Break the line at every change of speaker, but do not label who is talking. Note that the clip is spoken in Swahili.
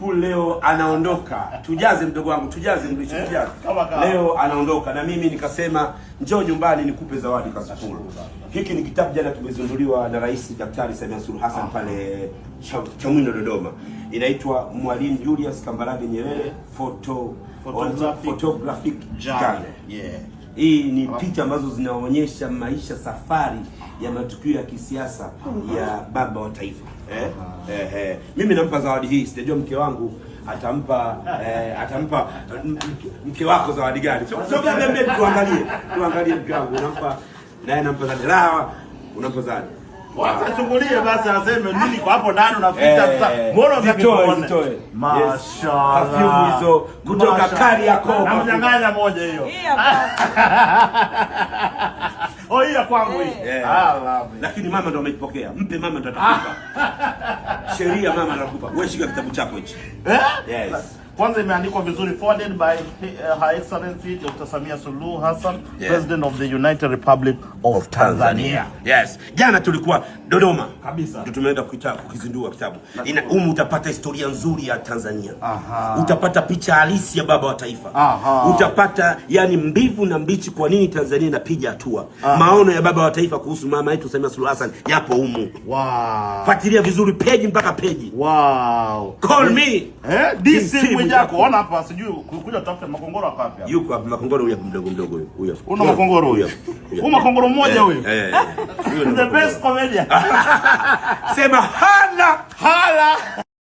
School leo anaondoka. Tujaze mdogo wangu, tujaze mlisho, tujaze. Leo anaondoka na mimi nikasema njoo nyumbani nikupe zawadi Kasukulu. Hiki ni kitabu jana kimezinduliwa na Rais Daktari Samia Suluhu Hassan pale Chamwino Dodoma. Inaitwa Mwalimu Julius Kambarage Nyerere Photographic Journal.
Yeah.
Hii ni picha ambazo zinaonyesha maisha, safari ya matukio ya kisiasa ya baba wa taifa. Mimi nampa zawadi hii, sijajua mke wangu atampa mke wako zawadi gani. Sio gani, tuangalie mke wangu unampa naye nampa zawadi. Unampa zawadi.
Wacha chungulie basi aseme nini kwa hapo ndani unaficha sasa. Mbona
zitoe.
Mashaallah.
Perfume hizo kutoka Kariakoo.
Namnyang'anya moja hiyo. Oh, hiyo kwangu hii.
Lakini mama ndo ameipokea. Mpe mama ndo atakupa. Sheria mama anakupa. Wewe shika kitabu chako hichi. Yes.
Kwanza imeandikwa vizuri, forwarded by Her Excellency Dr. Samia Suluhu Hassan, President of the United Republic of Tanzania.
Yes. Jana tulikuwa Dodoma.
Kabisa.
Ndio tumeenda kukizindua kitabu. Utapata historia nzuri ya Tanzania.
Aha.
Utapata picha halisi ya baba wa taifa.
Aha.
Utapata yani mbivu na mbichi kwa nini Tanzania inapiga hatua. Maono ya baba wa taifa kuhusu mama yetu Samia Suluhu Hassan yapo humu.
Wow.
Fuatilia vizuri peji mpaka peji.
Wow.
Call me.
DC Mwijako, ona hapa sijui kuja kutafuta makongoro hapa hapa.
Yuko hapa makongoro huyu mdogo huyo.
Una makongoro huyo. Una makongoro mmoja huyo. The best comedian.
Sema hala.